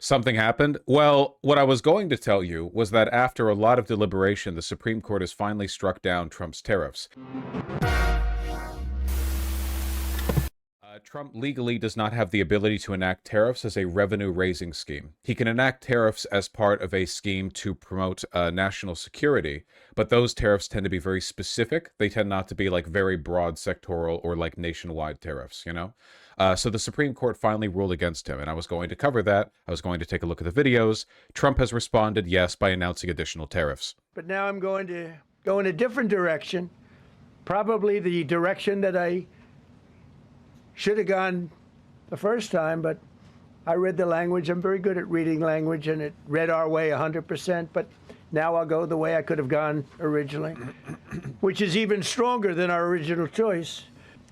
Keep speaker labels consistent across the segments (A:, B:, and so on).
A: Something happened? Well, what I was going to tell you was that after a lot of deliberation, the Supreme Court has finally struck down Trump's tariffs. Trump legally does not have the ability to enact tariffs as a revenue-raising scheme. He can enact tariffs as part of a scheme to promote national security, but those tariffs tend to be very specific. They tend not to be like very broad sectoral or like nationwide tariffs, you know? So the Supreme Court finally ruled against him, and I was going to cover that. I was going to take a look at the videos. Trump has responded yes by announcing additional tariffs.
B: But now I'm going to go in a different direction, probably the direction that I should have gone the first time, but I read the language. I'm very good at reading language, and it read our way 100%, but now I'll go the way I could have gone originally, which is even stronger than our original choice.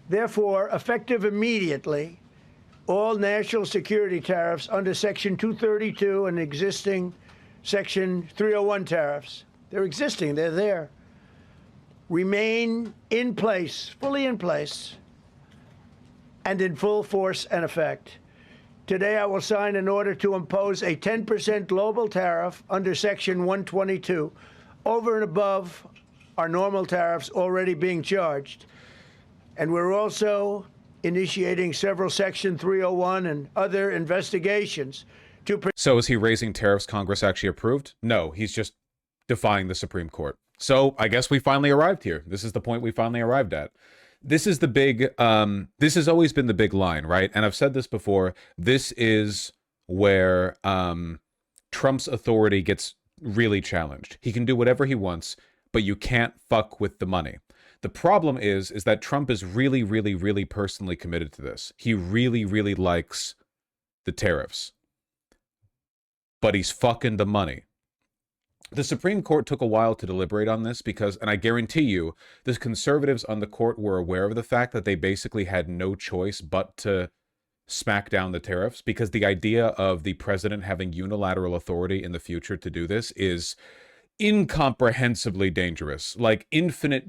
B: Therefore, effective immediately, all national security tariffs under Section 232 and existing Section 301 tariffs, they're existing, they're there, remain in place, fully in place, and in full force and effect. Today, I will sign an order to impose a 10% global tariff under Section 122 over and above our normal tariffs already being charged. And we're also initiating several Section 301 and other investigations to...
A: So is he raising tariffs Congress actually approved? No, he's just defying the Supreme Court. So I guess we finally arrived here. This is the point we finally arrived at. This is the big, this has always been the big line, right? And I've said this before, this is where Trump's authority gets really challenged. He can do whatever he wants, but you can't fuck with the money. The problem is that Trump is really, really, really personally committed to this. He really, really likes the tariffs, but he's fucking the money. The Supreme Court took a while to deliberate on this because, and I guarantee you, the conservatives on the court were aware of the fact that they basically had no choice but to smack down the tariffs, because the idea of the president having unilateral authority in the future to do this is incomprehensibly dangerous, like infinite,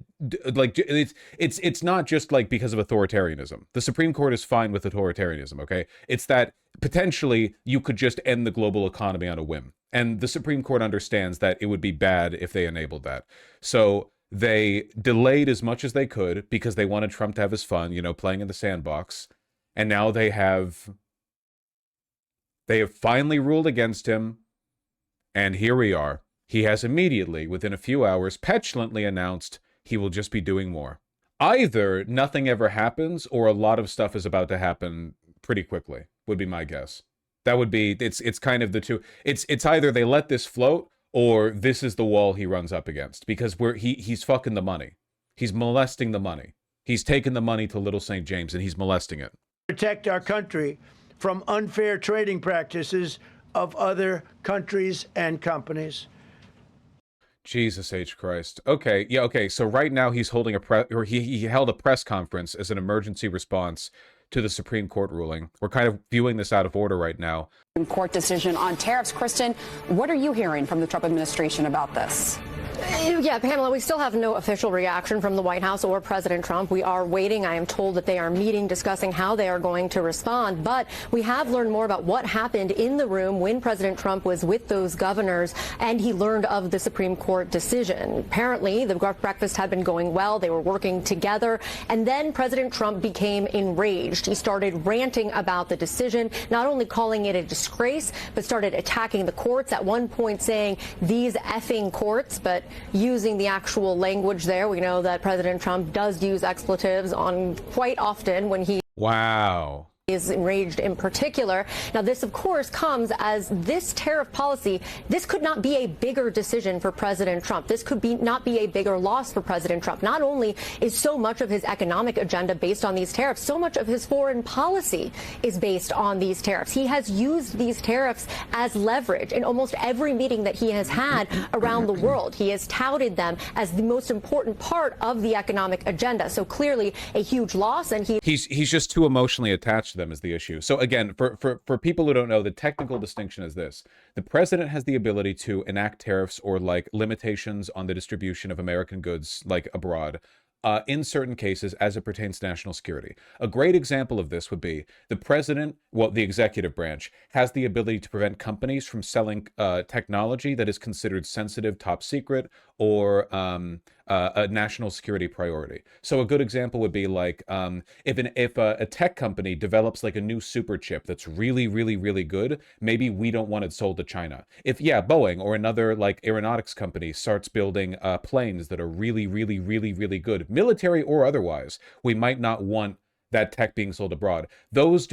A: like it's not just like because of authoritarianism. The Supreme Court is fine with authoritarianism, okay? It's that potentially you could just end the global economy on a whim. And the Supreme Court understands that it would be bad if they enabled that. So they delayed as much as they could because they wanted Trump to have his fun, you know, playing in the sandbox. And now they have finally ruled against him. And here we are. He has immediately, within a few hours, petulantly announced he will just be doing more. Either nothing ever happens or a lot of stuff is about to happen pretty quickly, would be my guess. That would be, it's kind of the two. It's either they let this float or this is the wall he runs up against, because he's fucking the money. He's molesting the money. He's taken the money to Little St. James and he's molesting it.
B: Protect our country from unfair trading practices of other countries and companies.
A: Jesus H. Christ. Okay, yeah, okay. So right now he's holding he held a press conference as an emergency response to the Supreme Court ruling. We're kind of viewing this out of order right now.
C: Court decision on tariffs. Kristen, what are you hearing from the Trump administration about this?
D: Yeah, Pamela, we still have no official reaction from the White House or President Trump. We are waiting. I am told that they are meeting, discussing how they are going to respond. But we have learned more about what happened in the room when President Trump was with those governors and he learned of the Supreme Court decision. Apparently, the breakfast had been going well. They were working together. And then President Trump became enraged. He started ranting about the decision, not only calling it a disgrace, but started attacking the courts, at one point saying, "These effing courts," but using the actual language there. We know that President Trump does use expletives on quite often when he is enraged in particular. Now, this, of course, comes as this tariff policy, this could not be a bigger decision for President Trump. This could not be a bigger loss for President Trump. Not only is so much of his economic agenda based on these tariffs, so much of his foreign policy is based on these tariffs. He has used these tariffs as leverage in almost every meeting that he has had around the world. He has touted them as the most important part of the economic agenda. So clearly a huge loss, and
A: he's just too emotionally attached to them is the issue. So again, for people who don't know, the technical distinction is this: the president has the ability to enact tariffs or like limitations on the distribution of American goods like abroad in certain cases as it pertains to national security. A great example of this would be the president, well, the executive branch, has the ability to prevent companies from selling technology that is considered sensitive, top secret, or a national security priority. So a good example would be like if a tech company develops like a new super chip that's really, really, really good, maybe we don't want it sold to China. If Boeing or another like aeronautics company starts building planes that are really, really, really, really good, military or otherwise, we might not want that tech being sold abroad. Those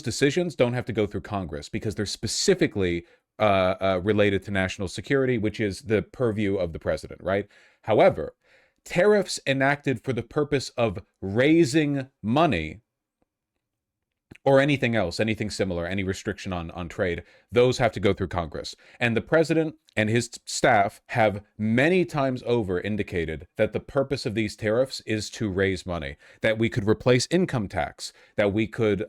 A: decisions don't have to go through Congress because they're specifically related to national security, which is the purview of the president, right? However, tariffs enacted for the purpose of raising money or anything else, anything similar, any restriction on trade, those have to go through Congress. And the president and his staff have many times over indicated that the purpose of these tariffs is to raise money, that we could replace income tax, that we could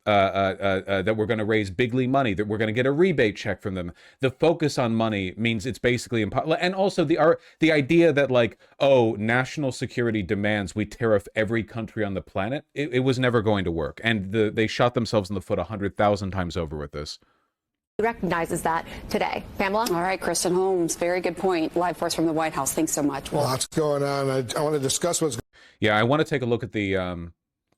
A: that we're going to raise bigly money, that we're going to get a rebate check from them. The focus on money means it's basically impossible. And also the idea that like, oh, national security demands we tariff every country on the planet, it was never going to work. And they shot themselves in the foot 100,000 times over with this.
D: Recognizes that today. Pamela?
C: All right, Kristen Holmes, very good point. Live for us from the White House. Thanks so much.
E: Lots going on. I want to discuss what's.
A: Yeah, I want to take a look at the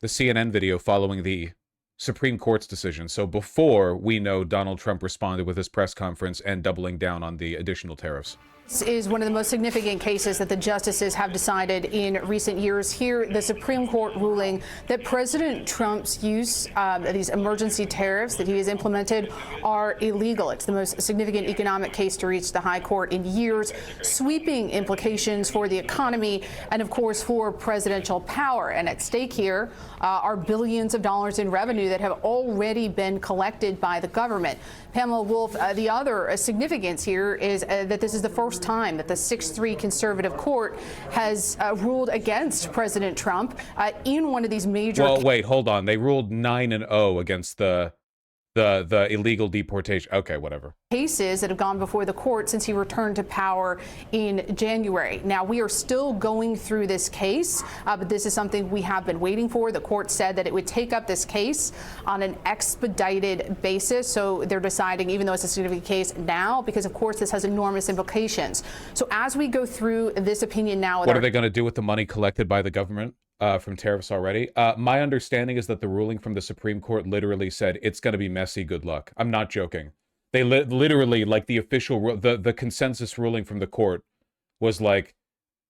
A: CNN video following the Supreme Court's decision. So before we know Donald Trump responded with his press conference and doubling down on the additional tariffs.
F: This is one of the most significant cases that the justices have decided in recent years. Here, the Supreme Court ruling that President Trump's use of these emergency tariffs that he has implemented are illegal. It's the most significant economic case to reach the high court in years, sweeping implications for the economy and, of course, for presidential power. And at stake here are billions of dollars in revenue that have already been collected by the government. Pamela Wolf, the other significance here is that this is the first time that the 6-3 conservative court has ruled against President Trump in one of these major.
A: Well, wait, hold on. They ruled 9-0 against the illegal deportation. Okay, whatever.
F: Cases that have gone before the court since he returned to power in January. Now, we are still going through this case, but this is something we have been waiting for. The court said that it would take up this case on an expedited basis. So they're deciding, even though it's a significant case now, because of course this has enormous implications. So as we go through this opinion now,
A: what are they going to do with the money collected by the government from tariffs already? My understanding is that the ruling from the Supreme Court literally said it's going to be messy. Good luck. I'm not joking. They literally, like the official, the consensus ruling from the court was like,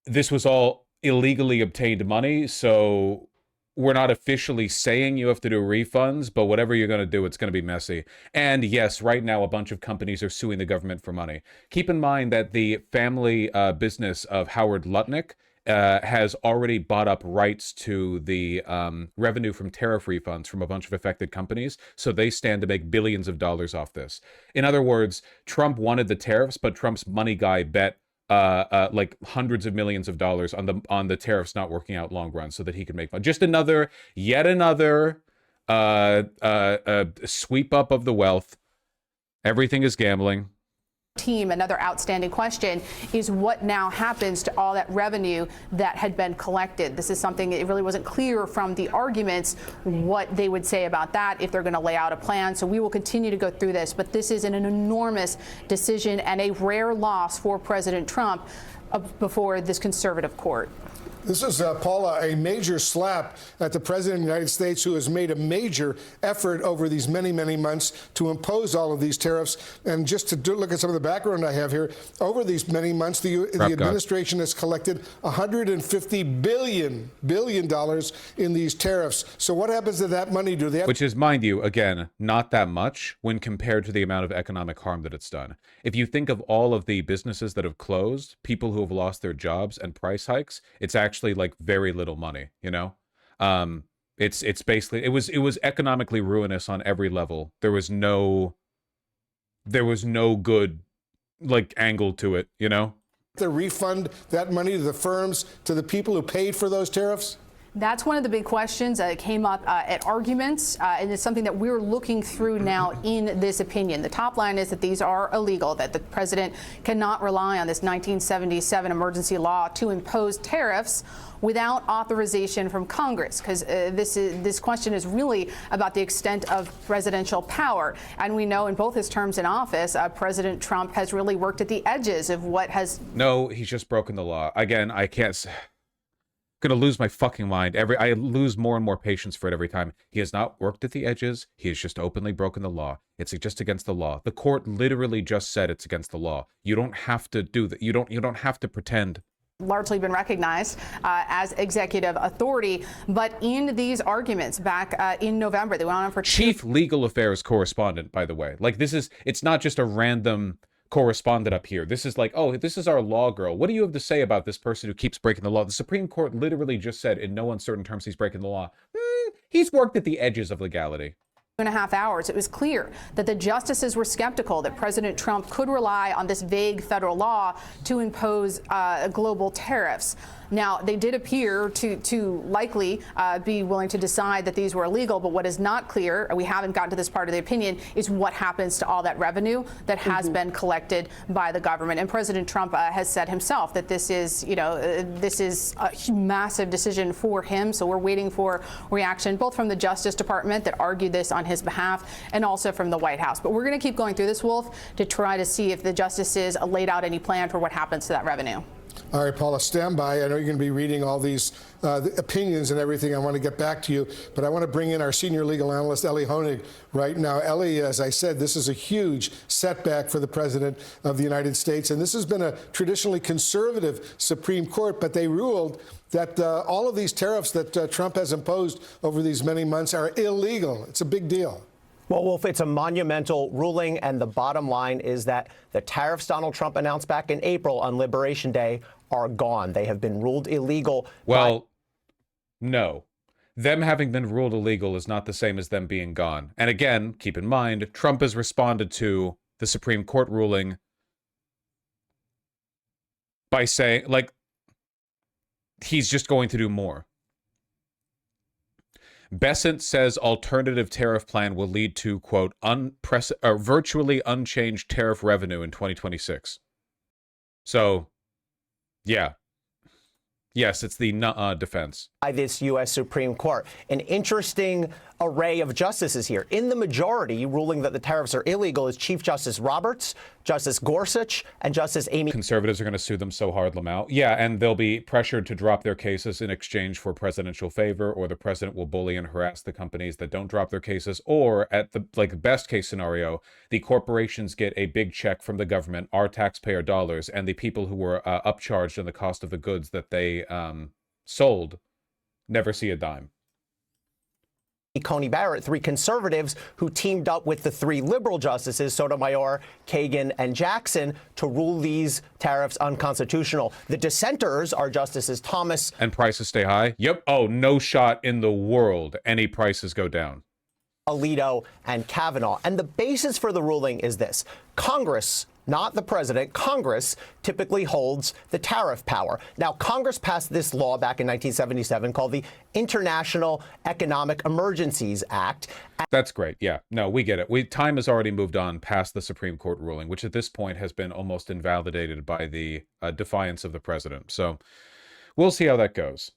A: this was all illegally obtained money, so we're not officially saying you have to do refunds, but whatever you're going to do, it's going to be messy. And yes, right now, a bunch of companies are suing the government for money. Keep in mind that the family business of Howard Lutnick has already bought up rights to the revenue from tariff refunds from a bunch of affected companies, so they stand to make billions of dollars off this. In other words, Trump wanted the tariffs, but Trump's money guy bet like hundreds of millions of dollars on the tariffs not working out long run, so that he could make money. Just yet another sweep up of the wealth. Everything is gambling.
F: Team, another outstanding question is what now happens to all that revenue that had been collected. This is something it really wasn't clear from the arguments what they would say about that, if they're going to lay out a plan. So we will continue to go through this, but this is an enormous decision and a rare loss for President Trump before this conservative court.
E: This is, Paula, a major slap at the President of the United States, who has made a major effort over these many, many months to impose all of these tariffs. And just to look at some of the background I have here, over these many months, the administration has collected $150 billion in these tariffs. So what happens to that money? Do they have—
A: Which is, mind you, again, not that much when compared to the amount of economic harm that it's done. If you think of all of the businesses that have closed, people who have lost their jobs, and price hikes, it's actually like very little money, you know. It's basically it was economically ruinous on every level. There was no good like angle to it, you know.
E: To refund that money to the firms, to the people who paid for those tariffs?
F: That's one of the big questions that came up at arguments, and it's something that we're looking through now in this opinion. The top line is that these are illegal, that the president cannot rely on this 1977 emergency law to impose tariffs without authorization from Congress, because this question is really about the extent of presidential power. And we know in both his terms in office, President Trump has really worked at the edges of what has...
A: No, he's just broken the law. Again, I can't... Gonna lose my fucking mind. I lose more and more patience for it every time. He has not worked at the edges. He has just openly broken the law. It's just against the law. The court literally just said it's against the law. You don't have to do that. You don't have to pretend.
F: Largely been recognized as executive authority, but in these arguments back in November, they went on for
A: Chief Legal Affairs correspondent, by the way. Like, it's not just a random correspondent up here. This is like, oh, this is our law girl. What do you have to say about this person who keeps breaking the law? The Supreme Court literally just said in no uncertain terms he's breaking the law. He's worked at the edges of legality.
F: 2.5 hours, it was clear that the justices were skeptical that President Trump could rely on this vague federal law to impose global tariffs. Now, they did appear to likely be willing to decide that these were illegal, but what is not clear, and we haven't gotten to this part of the opinion, is what happens to all that revenue that has been collected by the government. And President Trump has said himself that this is, this is a massive decision for him. So we're waiting for reaction, both from the Justice Department that argued this on his behalf and also from the White House. But we're going to keep going through this, Wolf, to try to see if the justices laid out any plan for what happens to that revenue.
E: All right, Paula, stand by. I know you're going to be reading all these opinions and everything. I want to get back to you, but I want to bring in our senior legal analyst, Ellie Honig, right now. Ellie, as I said, this is a huge setback for the President of the United States, and this has been a traditionally conservative Supreme Court, but they ruled that all of these tariffs that Trump has imposed over these many months are illegal. It's a big deal.
G: Well, Wolf, it's a monumental ruling, and the bottom line is that the tariffs Donald Trump announced back in April on Liberation Day are gone. They have been ruled illegal.
A: Well, no. Them having been ruled illegal is not the same as them being gone. And again, keep in mind, Trump has responded to the Supreme Court ruling by saying, like, he's just going to do more. Besant says alternative tariff plan will lead to, quote, virtually unchanged tariff revenue in 2026. So, yeah. Yes, it's the defense.
G: By this U.S. Supreme Court. An interesting array of justices here. In the majority, ruling that the tariffs are illegal is Chief Justice Roberts, Justice Gorsuch, and Justice Amy.
A: Conservatives are going to sue them so hard, Lamau. Yeah, and they'll be pressured to drop their cases in exchange for presidential favor, or the president will bully and harass the companies that don't drop their cases, or at the best case scenario, the corporations get a big check from the government, our taxpayer dollars, and the people who were upcharged on the cost of the goods that they sold never see a dime.
G: Coney Barrett, three conservatives who teamed up with the three liberal justices, Sotomayor, Kagan, and Jackson, to rule these tariffs unconstitutional. The dissenters are Justices Thomas.
A: And prices stay high? Yep. Oh, no shot in the world any prices go down.
G: Alito, and Kavanaugh. And the basis for the ruling is this. Congress, not the president, Congress typically holds the tariff power. Now, Congress passed this law back in 1977 called the International Economic Emergencies Act.
A: That's great. Yeah, no, we get it. Time has already moved on past the Supreme Court ruling, which at this point has been almost invalidated by the defiance of the president. So we'll see how that goes.